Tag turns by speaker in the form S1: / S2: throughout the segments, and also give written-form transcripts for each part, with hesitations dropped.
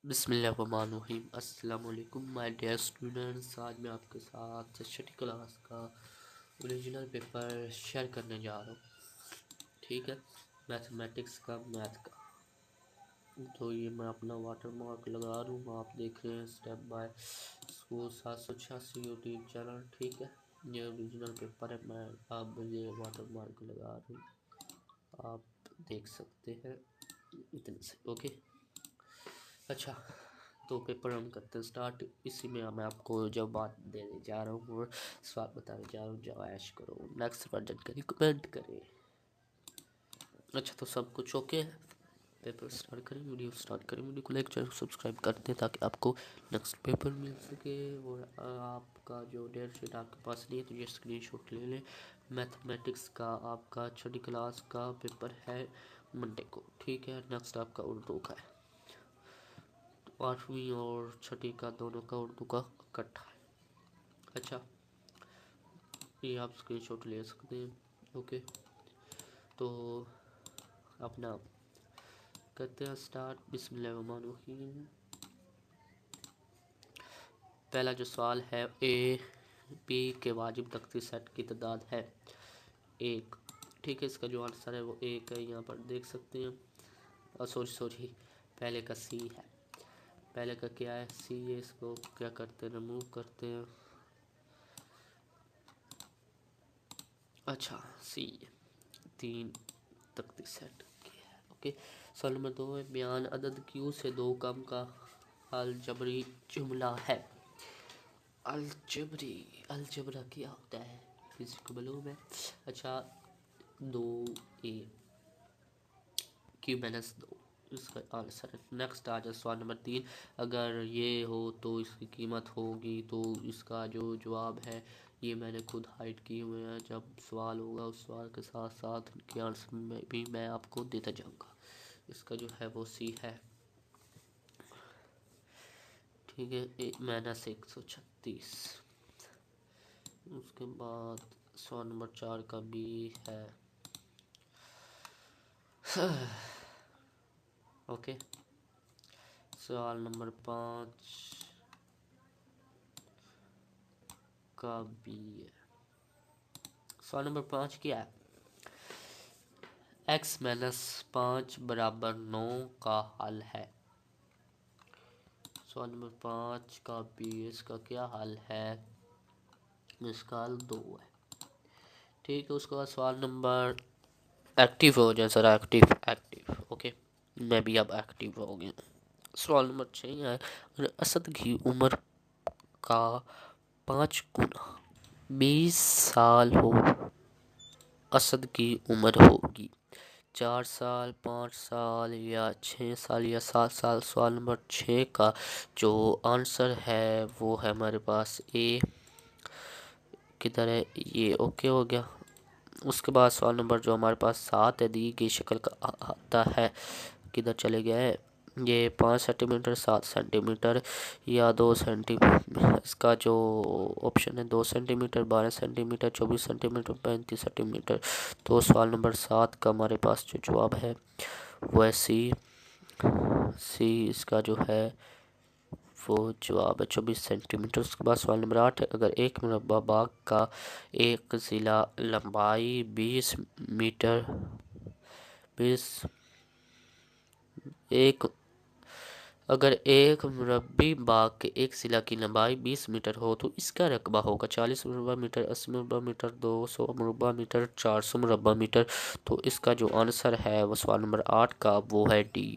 S1: بسم اللہ الرحمن الرحیم۔ السلام علیکم مائی ڈیئر اسٹوڈنٹس، آج میں آپ کے ساتھ چھٹی کلاس کا اوریجنل پیپر شیئر کرنے جا رہا ہوں، ٹھیک ہے، میتھمیٹکس کا میتھ کا۔ تو یہ میں اپنا واٹر مارک لگا رہا ہوں، آپ دیکھ رہے ہیں step by school 786 YouTube channel, ٹھیک ہے۔ یہ اوریجنل پیپر ہے، میں اب یہ واٹر مارک لگا رہا ہوں، آپ دیکھ سکتے ہیں اتنے سے، اوکے۔ اچھا، تو پیپر ہم کرتے ہیں سٹارٹ۔ اسی میں میں آپ کو جو بات دینے جا رہا ہوں اور سوال بتانے جا رہا ہوں، جو عیش کرو، نیکسٹ ورژن کریں، کمنٹ کریں۔ اچھا، تو سب کچھ اوکے ہے، پیپر سٹارٹ کریں، ویڈیو سٹارٹ کریں، ویڈیو کو لائک چینل سبسکرائب کر دیں تاکہ آپ کو نیکسٹ پیپر مل سکے۔ اور آپ کا جو ڈیٹ شیٹ آپ کے پاس نہیں ہے تو یہ اسکرین شاٹ لے لیں۔ میتھمیٹکس کا آپ کا چھٹی کلاس کا پیپر ہے منڈے کو، ٹھیک ہے۔ نیکسٹ آپ کا اردو کا ہے، 8ویں اور چھٹی کا دونوں کا اردو کا اکٹھا ہے۔ اچھا، یہ آپ اسکرین شاٹ لے سکتے ہیں، اوکے۔ تو اپنا کرتے ہیں سٹارٹ، بسم اللہ الرحمن الرحیم۔ پہلا جو سوال ہے، اے پی کے واجب تختی سیٹ کی تعداد ہے 1، ٹھیک ہے۔ اس کا جو آنسر ہے وہ 1 ہے، یہاں پر دیکھ سکتے ہیں۔ اور سوری پہلے کا سی ہے، پہلے کا کیا ہے، سی ہے، اس کو کیا کرتے ہیں، ریموو کرتے ہیں۔ اچھا، سی 3 تختی سیٹ کی ہے، اوکے۔ سوال نمبر 2 ہے، بیان عدد کیو سے 2 کم کا الجبری جملہ ہے۔ الجبرا کیا ہوتا ہے، کسی کو معلوم ہے؟ اچھا، 2a کیو مائنس 2 اس کا آنسر ہے۔ نیکسٹ آ جائے سوال نمبر 3، اگر یہ ہو تو اس کی قیمت ہوگی، تو اس کا جو جواب ہے، یہ میں نے خود ہائڈ کیے ہوئے ہیں، جب سوال ہوگا اس سوال کے ساتھ ساتھ ان کے آنسر میں بھی میں آپ کو دیتا جاؤں گا۔ اس کا جو ہے وہ سی ہے، ٹھیک ہے، -136۔ اس کے بعد سوال نمبر 4 کا بھی ہے، اوکے۔ سوال نمبر 5 کا بھی ہے۔ سوال نمبر 5 کیا ہے، x-5 برابر 9 کا حل ہے۔ سوال نمبر 5 کا بھی، اس کا کیا حل ہے، اس کا حل 2 ہے، ٹھیک ہے۔ اس کے بعد سوال نمبر ایکٹیو ہو جائے سر، ایکٹیو، اوکے، میں بھی اب ایکٹیو ہو گیا۔ سوال نمبر 6 ہے، اسد کی عمر کا 5 گنا 20 سال ہو، اسد کی عمر ہوگی 4 سال، 5 سال یا 6 سال یا 7 سال۔ سوال نمبر 6 کا جو آنسر ہے وہ ہے ہمارے پاس اے، کدھر ہے یہ، اوکے ہو گیا۔ اس کے بعد سوال نمبر جو ہمارے پاس 7 ہے، دی گئی شکل کا آتا ہے، کدھر چلے گیا ہے یہ، 5 سینٹی میٹر، 7 سینٹی میٹر یا 2 سینٹی میٹر۔ اس کا جو آپشن ہے 2 centimetre, 12 centimetre, 24 centimetre, 35 centimetre. تو سوال نمبر 7 کا ہمارے پاس جو جواب ہے وہ ہے سی، اس کا جو ہے وہ جواب ہے 24 سینٹی میٹر۔ اس کے بعد سوال نمبر 8 ہے، اگر ایک مربع باغ کا ایک ضلع لمبائی 20 میٹر، اگر ایک مربع باغ کے ایک ضلع کی لمبائی 20 میٹر ہو تو اس کا رقبہ ہوگا 40 مربع میٹر، 80 مربع میٹر، 200 مربع میٹر، 400 مربع میٹر۔ تو اس کا جو آنسر ہے وہ سوال نمبر 8 کا وہ ہے ڈی،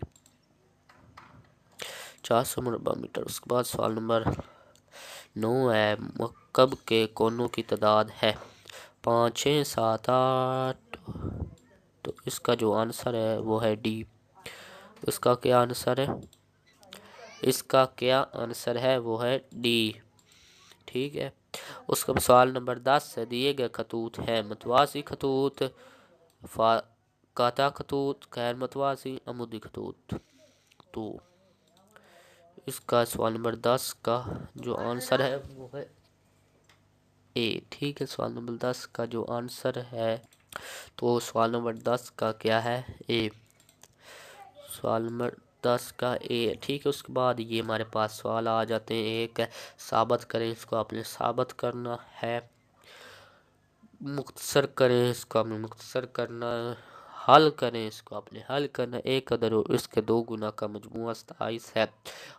S1: 400 مربع میٹر۔ اس کے بعد سوال نمبر 9 ہے، مرکب کے کونوں کی تعداد ہے 5، 6، 7، 8۔ تو اس کا جو آنسر ہے وہ ہے ڈی، اس کا کیا آنسر ہے، اس کا کیا آنسر ہے وہ ہے ڈی، ٹھیک ہے۔ اس کا سوال نمبر 10 ہے، دیے گئے خطوط ہیں متوازی خطوط، قاطع خطوط، غیر متوازی، عمودی خطوط۔ تو اس کا سوال نمبر 10 کا جو آنسر ہے وہ ہے اے، ٹھیک ہے۔ سوال نمبر 10 کا جو آنسر ہے تو سوال نمبر 10 کا کیا ہے، اے۔ سوال نمبر 10 کا A ہے، ٹھیک ہے۔ اس کے بعد یہ ہمارے پاس سوال آ جاتے ہیں، ایک ہے ثابت کریں، اس کو آپ نے ثابت کرنا ہے، مختصر کریں، اس کو آپ نے مختصر کرنا ہے، حل کریں، اس کو آپ نے حل کرنا ہے۔ ایک عدد اور اس کے 2 گنا کا مجموعہ 27 ہے،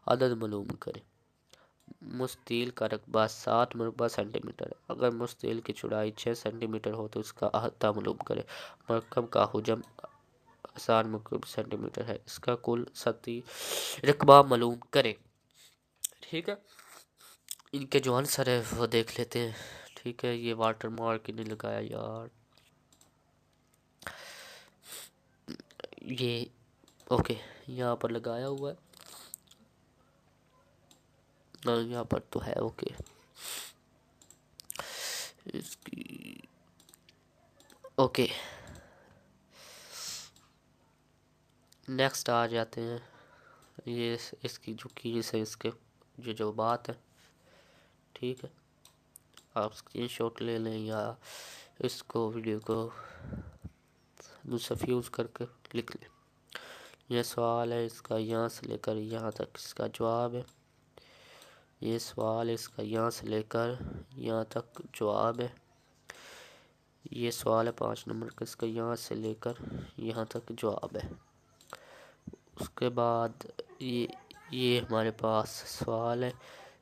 S1: عدد معلوم کریں۔ مستطیل کا رقبہ 7 مربع سینٹی میٹر ہے، اگر مستطیل کی چوڑائی 6 سینٹی میٹر ہو تو اس کا احاطہ معلوم کریں۔ مرکب کا حجم 1000 مربع سینٹی میٹر ہے، اس کا کل سطحی رقبہ معلوم کریں، ٹھیک ہے۔ ان کے جو آنسر ہے وہ دیکھ لیتے ہیں، ٹھیک ہے۔ یہ واٹر مارک نہیں لگایا یار، یہ اوکے یہاں پر لگایا ہوا ہے، یہاں پر تو ہے اوکے۔ اس کی اوکے نیکسٹ آ جاتے ہیں، یہ اس کی جو کیس ہے، اس کے جو بات ہے، ٹھیک ہے۔ آپ اسکرین شاٹ لے لیں یا اس کو ویڈیو کو مصحف یوز کر کے لکھ لیں۔ یہ سوال ہے، اس کا یہاں سے لے کر یہاں تک اس کا جواب ہے۔ یہ سوال اس کا یہاں سے لے کر یہاں تک جواب ہے۔ یہ سوال ہے 5 نمبر کا، اس کا یہاں سے لے کر یہاں تک جواب ہے۔ اس کے بعد یہ ہمارے پاس سوال ہے،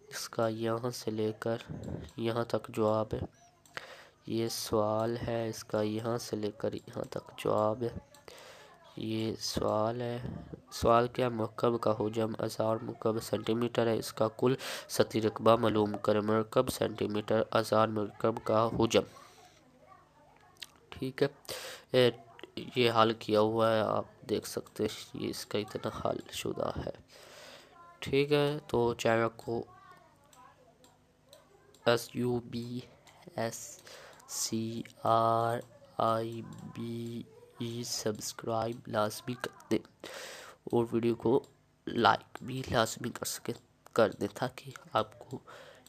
S1: اس کا یہاں سے لے کر یہاں تک جواب ہے۔ یہ سوال ہے، اس کا یہاں سے لے کر یہاں تک جواب ہے۔ یہ سوال ہے، سوال کیا؟ مرکب کا حجم 1000 مربع سینٹی میٹر ہے، اس کا کل سطحی رقبہ معلوم کریں۔ مرکب سینٹی میٹر 1000 مرکب کا حجم، ٹھیک ہے۔ یہ حل کیا ہوا ہے، آپ دیکھ سکتے ہیں، یہ اس کا اتنا حل شدہ ہے، ٹھیک ہے۔ تو چینل کو SUBSCRIBE سبسکرائب لازمی کر دیں، اور ویڈیو کو لائک بھی لازمی کر دیں تاکہ آپ کو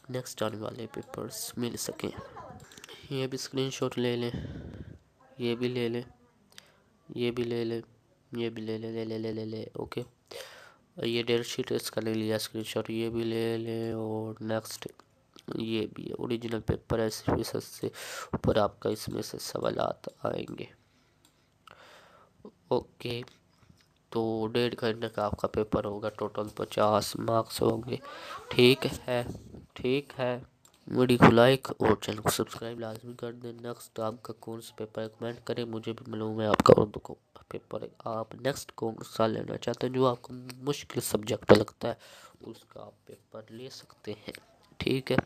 S1: نیکسٹ آنے والے پیپرز مل سکیں۔ یہ بھی اسکرین شاٹ لے لیں، یہ بھی لے لیں، یہ بھی لے لیں، یہ بھی لے لیں، لے اوکے۔ یہ ڈیٹ شیٹ اس کا لے لیا اسکرین شاٹ، یہ بھی لے لیں، اور نیکسٹ یہ بھی اوریجنل پیپر ہے، فیصد سے اوپر آپ کا اس میں سے سوالات آئیں گے، اوکے۔ تو 1.5 گھنٹے کا آپ کا پیپر ہوگا، ٹوٹل 50 مارکس ہوں گے، ٹھیک ہے، ٹھیک ہے۔ ویڈیو کو لائک اور چینل کو سبسکرائب لازمی کر دیں۔ نیکسٹ آپ کا کون سا پیپر ہے کمنٹ کریں، مجھے بھی معلوم ہے آپ کا اردو کو پیپر ہے، آپ نیکسٹ کون سا لینا چاہتے ہیں، جو آپ کو مشکل سبجیکٹ لگتا ہے اس کا آپ پیپر لے سکتے ہیں، ٹھیک ہے۔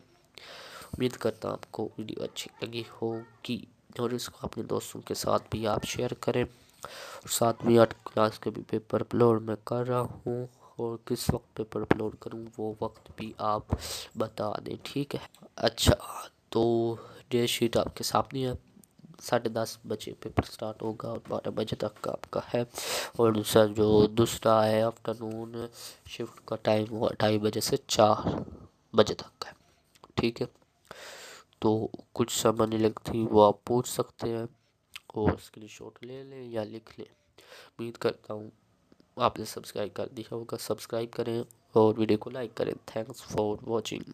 S1: امید کرتا ہوں آپ کو ویڈیو اچھی لگی ہوگی، اور اس کو اپنے دوستوں کے ساتھ بھی آپ شیئر کریں، اور 7ویں 8 کلاس کے بھی پیپر اپلوڈ میں کر رہا ہوں، اور کس وقت پیپر اپلوڈ کروں وہ وقت بھی آپ بتا دیں، ٹھیک ہے۔ اچھا، تو ڈیٹ شیٹ آپ کے سامنے ہے، 10:30 بجے پیپر سٹارٹ ہوگا اور 12 بجے تک کا آپ کا ہے، اور دوسرا ہے آفٹرنون شفٹ کا ٹائم، وہ 2:30 بجے سے 4 بجے تک کا ہے، ٹھیک ہے۔ تو کچھ سمجھ نہیں لگتی وہ آپ پوچھ سکتے ہیں، اور اسکرین شاٹ لے لیں یا لکھ لیں۔ امید کرتا ہوں آپ نے سبسکرائب کر دیا ہوگا، سبسکرائب کریں اور ویڈیو کو لائک کریں۔ Thanks for watching.